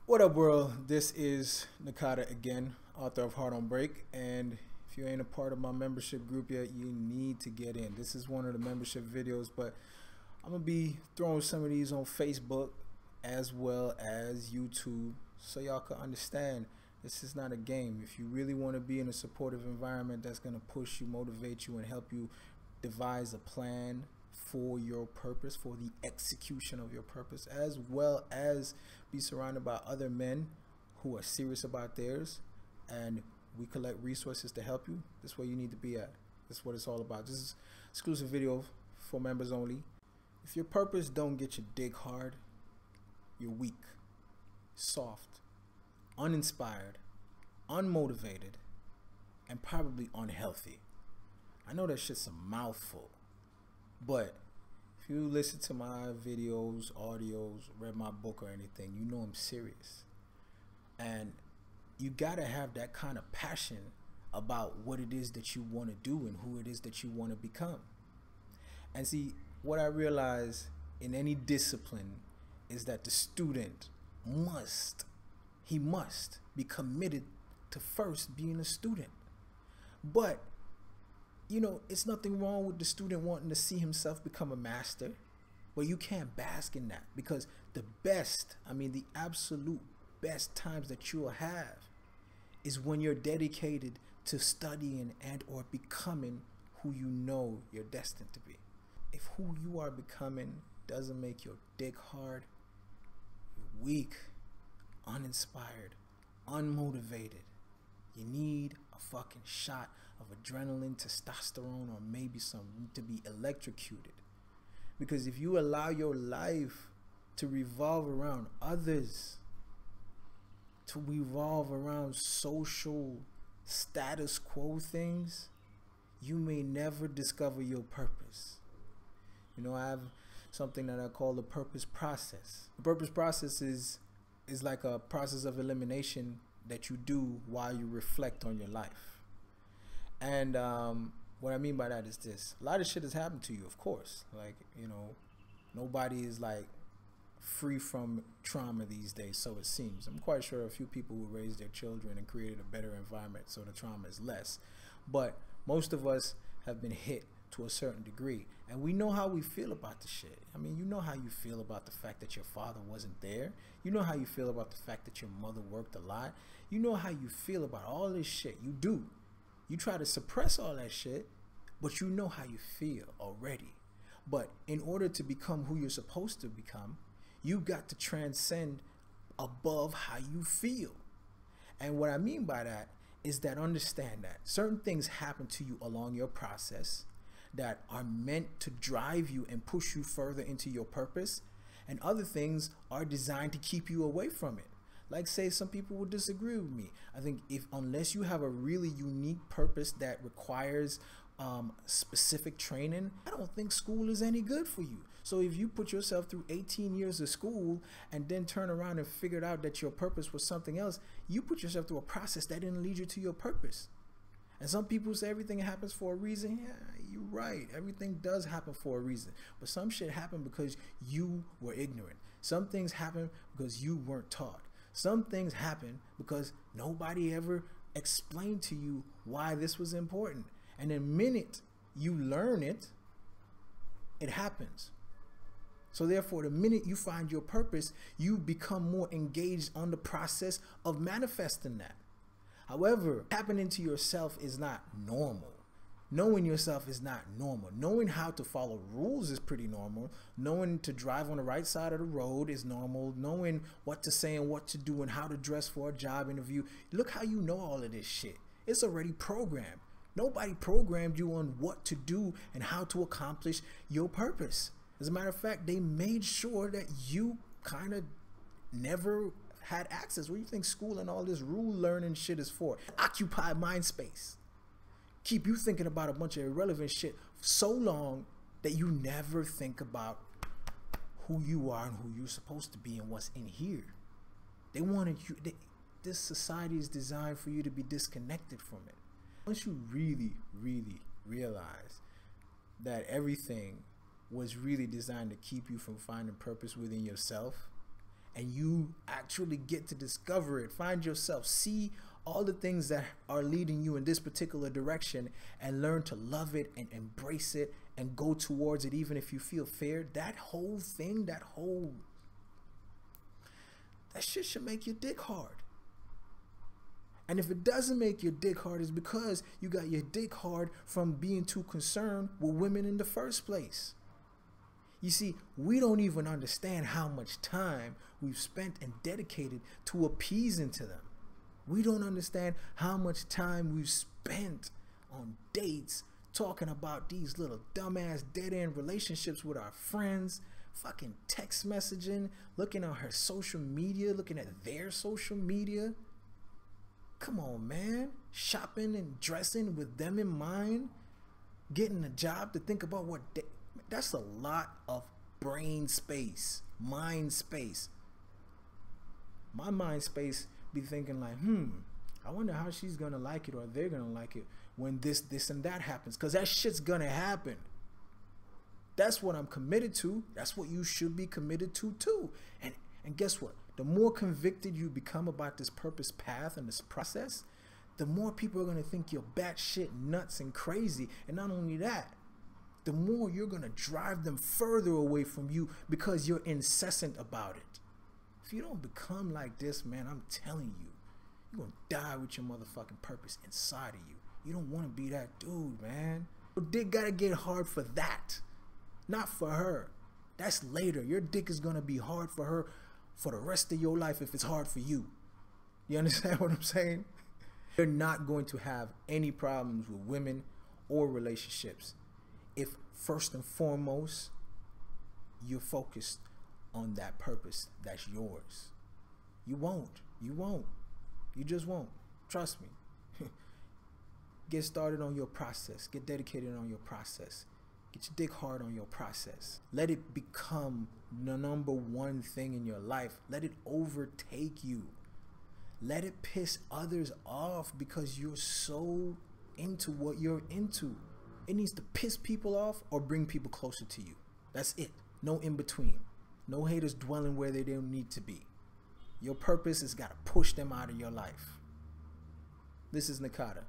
What up, world? This is Nakata again, author of Heart on Break. And if you ain't a part of my membership group yet, you need to get in. This is one of the membership videos, but I'm going to be throwing some of these on Facebook as well as YouTube so y'all can understand this is not a game. If you really want to be in a supportive environment that's going to push you, motivate you, and help you devise a plan for your purpose, for the execution of your purpose, as well as be surrounded by other men who are serious about theirs, and we collect resources to help you, this is where you need to be at. This is what it's all about. This is exclusive video for members only. If your purpose don't get you dig hard, you're weak, soft, uninspired, unmotivated, and probably unhealthy. I know that shit's a mouthful, but if you listen to my videos, audios, read my book or anything, you know I'm serious. And you gotta have that kind of passion about what it is that you want to do and who it is that you want to become. And see, what I realize in any discipline is that the student must be committed to first being a student. But you know, it's nothing wrong with the student wanting to see himself become a master, but you can't bask in that, because the best, the absolute best times that you'll have is when you're dedicated to studying and or becoming who you know you're destined to be. If who you are becoming doesn't make your dick hard, you're weak, uninspired, unmotivated. You need a fucking shot of adrenaline, testosterone, or maybe some to be electrocuted. Because if you allow your life to revolve around others, to revolve around social status quo things, you may never discover your purpose. You know, I have something that I call the purpose process. The purpose process is like a process of elimination that you do while you reflect on your life. And what I mean by that is this: a lot of shit has happened to you, of course. Like, you know, nobody is like free from trauma these days, so it seems. I'm quite sure a few people who raised their children and created a better environment so the trauma is less. But most of us have been hit to a certain degree, and we know how we feel about the shit. You know how you feel about the fact that your father wasn't there. You know how you feel about the fact that your mother worked a lot. You know how you feel about all this shit. You do. You try to suppress all that shit, but you know how you feel already. But in order to become who you're supposed to become, you got to transcend above how you feel. And what I mean by that is that understand that certain things happen to you along your process that are meant to drive you and push you further into your purpose, and other things are designed to keep you away from it. Like, say, some people will disagree with me. I think unless you have a really unique purpose that requires specific training, I don't think school is any good for you. So if you put yourself through 18 years of school and then turn around and figured out that your purpose was something else, you put yourself through a process that didn't lead you to your purpose. And some people say everything happens for a reason. Yeah, you're right. Everything does happen for a reason. But some shit happened because you were ignorant. Some things happen because you weren't taught. Some things happen because nobody ever explained to you why this was important. And the minute you learn it, it happens. So therefore, the minute you find your purpose, you become more engaged on the process of manifesting that. However, happening to yourself is not normal. Knowing yourself is not normal. Knowing how to follow rules is pretty normal. Knowing to drive on the right side of the road is normal. Knowing what to say and what to do and how to dress for a job interview. Look how you know all of this shit. It's already programmed. Nobody programmed you on what to do and how to accomplish your purpose. As a matter of fact, they made sure that you kind of never had access. What do you think school and all this rule learning shit is for? Occupy mind space. Keep you thinking about a bunch of irrelevant shit so long that you never think about who you are and who you're supposed to be and what's in here. They wanted you, this society is designed for you to be disconnected from it. Once you really, really realize that everything was really designed to keep you from finding purpose within yourself, and you actually get to discover it, find yourself, see all the things that are leading you in this particular direction, and learn to love it and embrace it and go towards it even if you feel fear, that whole thing, that shit should make your dick hard. And if it doesn't make your dick hard, it's because you got your dick hard from being too concerned with women in the first place. You see, we don't even understand how much time we've spent and dedicated to appeasing to them. We don't understand how much time we've spent on dates talking about these little dumbass dead-end relationships with our friends, fucking text messaging, looking at her social media, looking at their social media. Come on, man. Shopping and dressing with them in mind, getting a job to think about what day. That's a lot of brain space, mind space. My mind space be thinking like, I wonder how she's gonna like it or they're gonna like it when this and that happens, because that shit's gonna happen. That's what I'm committed to. That's what you should be committed to too. And guess what? The more convicted you become about this purpose path and this process, the more people are gonna think you're batshit nuts and crazy. And not only that, the more you're gonna drive them further away from you because you're incessant about it. If you don't become like this, man, I'm telling you, you're gonna die with your motherfucking purpose inside of you. You don't wanna be that dude, man. Your dick gotta get hard for that, not for her. That's later. Your dick is gonna be hard for her for the rest of your life if it's hard for you. You understand what I'm saying? You're not going to have any problems with women or relationships if first and foremost you're focused on that purpose that's yours. You won't. You just won't. Trust me. Get started on your process. Get dedicated on your process. Get your dick hard on your process. Let it become the number one thing in your life. Let it overtake you. Let it piss others off because you're so into what you're into. It needs to piss people off or bring people closer to you. That's it. No in between. No haters dwelling where they don't need to be. Your purpose has got to push them out of your life. This is Nakata.